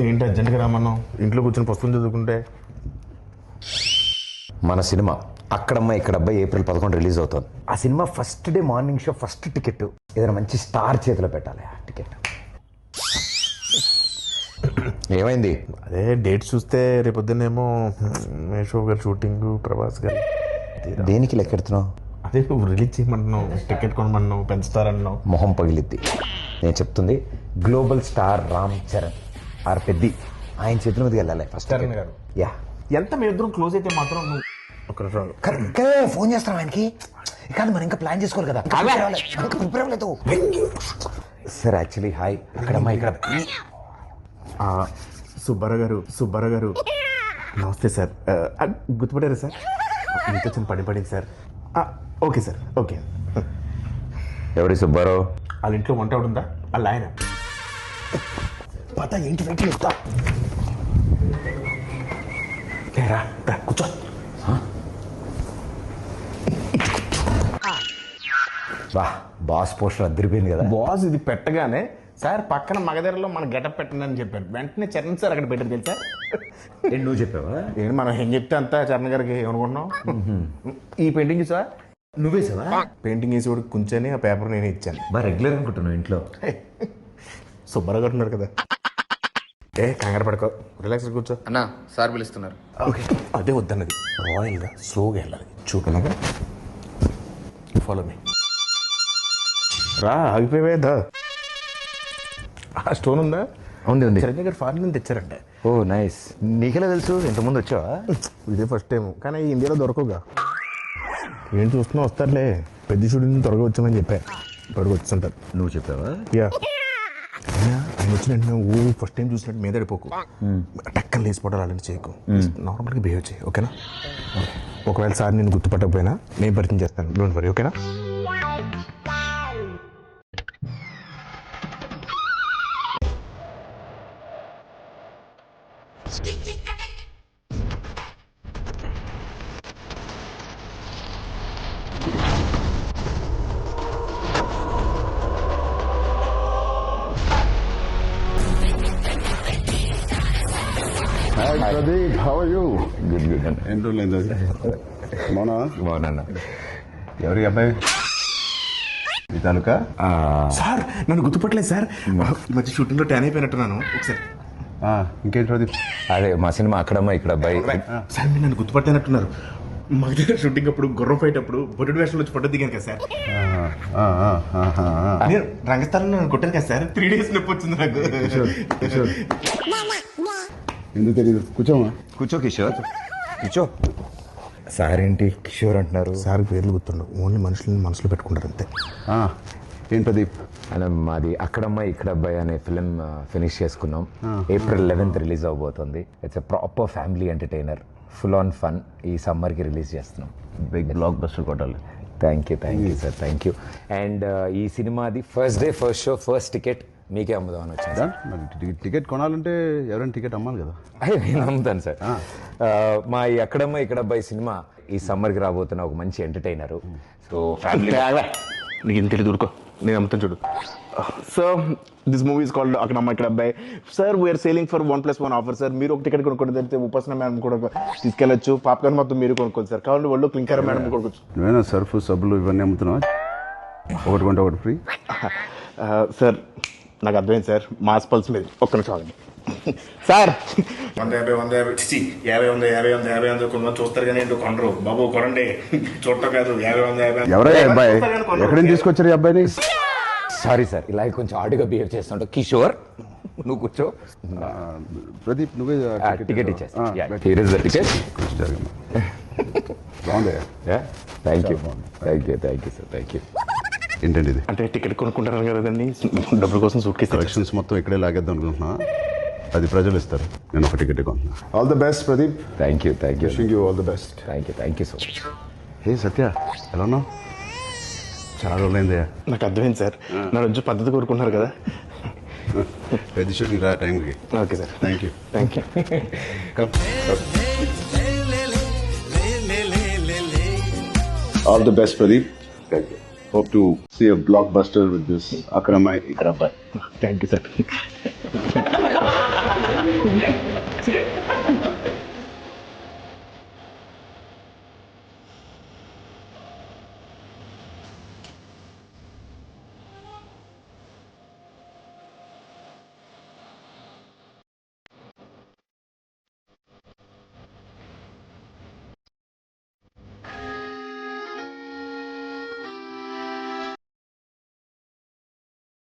ఏంటి అర్జెంట్గా రామన్నావు? ఇంట్లో కూర్చొని పుస్తకం చదువుకుంటే. మన సినిమా అక్కడమ్మ ఇక్కడబ్బాయి April 11 రిలీజ్ అవుతుంది. ఆ cinema first day morning show first ticket ఏదైనా మంచి స్టార్ చేతిలో పెట్టాలి. ఆ టికెట్ ఏమైంది? అదే డేట్ చూస్తే రేపొద్దునేమో మేషో గారు షూటింగ్, ప్రభాస్ గారు. దేనికి లెక్కెడుతున్నావు? అదే నువ్వు రిలీజ్ చేయమంటున్నావు, టికెట్ కొనమన్నావు, పెంచుతారన్నావు. మొహం పగిలిద్ది. నేను చెప్తుంది global star Ram Charan R Peddi ఆయన చేతుల మీదకి వెళ్ళాలి ఫస్ట్. చరణ్ గారు యా ఎంత మీ ఇద్దరం క్లోజ్ అయితే మాత్రం నువ్వు ఒక ఇంకా ఫోన్ చేస్తాను ఆయనకి. కాదు మనం ఇంకా ప్లాన్ చేసుకోవాలి కదా. ప్రిపేర్ అవ్వలేదు సార్. యాక్చువల్లీ హాయ్ అక్కడమ్మా ఇక్కడ సుబ్బారావు గారు నమస్తే సార్. గుర్తుపడారా సార్? మీతో చిన్న పడింది సార్. Okay sir, okay. ఎవరి సుబ్బారావు? వాళ్ళ ఇంట్లో వంట ఉందా? వాళ్ళ ఆయన పత ఏంటి వెయిట్ చెప్తా. కూర్చో. బా బాస్ పోస్టర్ అదిరిపోయింది కదా. బాస్ ఇది పెట్టగానే సార్ పక్కన మగధరలో మన గెటప్ పెట్టండి అని చెప్పాను. వెంటనే చరణ్ సార్ అక్కడ పెట్టారు తెలుసా? నువ్వు చెప్పావా? ఏంటి మనం ఏం చెప్తే అంతా చరణ్ గారికి ఏమనుకుంటున్నావు? ఈ పెయింటింగ్ చూసా? నువ్వే సార్ పెయింటింగ్ వేసి కూడా కూర్చొని ఆ పేపర్ నేనే ఇచ్చాను. బా రెగ్యులర్ అనుకుంటున్నావు ఇంట్లో. సుబ్బారావు ఉన్నారు కదా. కంగారు పడుకో, రిలాక్స్ కూర్చో. అన్నా సార్ పిలుస్తున్నారు. ఓకే అదే వద్దన్నది. రాయల్గా స్లోగా వెళ్ళాలి. చూడనగా ఫాలో మీ. రా ఆగిపోయేదా? ఆ స్టోన్ ఉందా? ఉంది. చిరంజీవి గారు ఫారిన్ నుంచి తెచ్చారంటే. ఓ నైస్. నీకెలా తెలుసు? ఇంతకుముందు వచ్చావా? ఇదే ఫస్ట్ టైం, కానీ ఇండియాలో దొరకవుగా. ఏం చూస్తున్నా వస్తారులే. పెద్ద షూటింగ్ త్వరగా వచ్చామని చెప్పా. త్వరగా వచ్చుంటారు. నువ్వు చెప్పావా? యా ఆయన వచ్చిన వెంటనే ఫస్ట్ టైం చూసినట్టు మీద పడిపోకు. టక్కన లేచిపోవడాలు అలాంటి చేయకు. నార్మల్గా బిహేవ్ చేయి, ఓకేనా? ఒకవేళ సార్ నేను గుర్తుపట్టకపోయినా నేను పరిచయం చేస్తాను. డోంట్ వరీ, ఓకేనా? Pradeep, how are you? Good అన్న. ఏం రోజులైంది అది? బాగున్నా. ఎవరి అబ్బాయి? మీ తాలూకా? సార్ నన్ను గుర్తుపట్టలేదు సార్. ఈ మధ్య షూటింగ్లో ట్యాన్ అయిపోయినట్టున్నాను. ఒకసారి ఇంకేంటి ప్రదీప్? అదే మా సినిమా అక్కడమ్మా ఇక్కడ అబ్బాయి. సార్ మీరు నన్ను గుర్తుపట్టినట్టున్నారు. మా దగ్గర షూటింగ్ అప్పుడు గుర్రం ఫైట్ అప్పుడు బొడ్డు వేషంలో వచ్చి ఫోటో దిగాను కదా సార్. నేను రంగస్థలంలో నన్ను కొట్టాను కదా సార్. 3 days నొప్పి వచ్చింది నాకు. ఎందుకు తెలీదు? కూర్చోమా. కూర్చో కిషోర్, కూర్చో. సార్ ఏంటి కిషోర్ అంటున్నారు? సార్ పేర్లు గుర్తుండవు, ఓన్లీ మనుషులని మనసులో పెట్టుకుంటారు అంతే. ఏం ప్రదీప్? అలా మాది అక్కడమ్మ ఇక్కడ అబ్బాయి అనే ఫిలిం ఫినిష్ చేసుకున్నాం. April 11 రిలీజ్ అవబోతుంది. It's a proper family entertainer, full on fun. ఈ సమ్మర్కి రిలీజ్ చేస్తున్నాం. బిగ్ బ్లాక్ బస్టర్ కొట్టాలి. Thank you sir, thank you. And ఈ సినిమాది first day first show first ticket మీకే అమ్ముదామని వచ్చింది. మరి టికెట్ కొనాలంటే ఎవరైనా టికెట్ అమ్మాలి కదా. నేను అమ్ముతాను సార్. మా ఈ అక్కడమ్మ ఇక్కడ అబ్బాయి సినిమా ఈ సమ్మర్కి రాబోతున్న ఒక మంచి ఎంటర్టైనరు. సో ఫ్యామిలీ నీకు ఇంత తెలియదు, ఊరుకో, నేను అమ్ముతాను చూడు. So this movie is called Akkadamma Ikkada Abbayi. Sir we're selling for 1+1 offer sir. మీరు ఒక టికెట్ కొనుక్కోండి, తెలిస్తే ఉపాసన మేడం కూడా తీసుకెళ్ళచ్చు. పాప్కార్న్ మొత్తం మీరు కొనుక్కోండి సార్. కావాలంటే వాళ్ళు క్లింకర్ మేడం కొనుక్కోవచ్చు. నువ్వేనా సర్ఫ్ సబ్బులు ఇవన్నీ అమ్ముతున్నావా? ఒకటి కొంటే ఒకటి ఫ్రీ. సార్ నాకు అర్థమైంది సార్, మాస్ పల్స్ మీద. ఒక్క నిమిషం ఆగండి సార్. 150 కొంతమంది చూస్తారు కానీ ఏంటో కొనరు. బాబు కొనండి, చూడటం కాదు. 50 ఎవరయ్యా అబ్బాయి? ఎక్కడి నుంచి తీసుకొచ్చారు ఈ అబ్బాయిని? సారీ సార్, ఇలా కొంచెం ఆడుగా బిహేవ్ చేస్తుంటా. కిషోర్ నువ్వు కూర్చో. ప్రదీప్ నువ్వే టికెట్ ఇచ్చేస్తా. Here is the ticket. బాగుందయ్యా. Thank you sir, thank you. ఏంటండి ఇది? అంటే టికెట్ కొనుక్కుంటారు కదండి, డబ్బుల కోసం సూట్ కేసు కలెక్షన్స్ మొత్తం ఇక్కడే లాగేద్దాం అనుకుంటున్నా. అది ప్రజలు ఇస్తారు, నేను ఒక టికెట్ కొంటున్నా. All the best Pradeep. Thank you wishing you all the best. Thank you so much. Hey Satya, ఎలా ఉన్నావు? చాలా రోజులైందయ్యా. నాకు అర్థమైంది సార్, నా రోజు పద్ధతి కోరుకుంటున్నారు కదా. పెద్ద షూటింగ్ రా టైంకి. Okay sir, thank you. All the best Pradeep. Thank you. Hope to see a blockbuster with this Akramai Ikrabbai. Thank you, sir.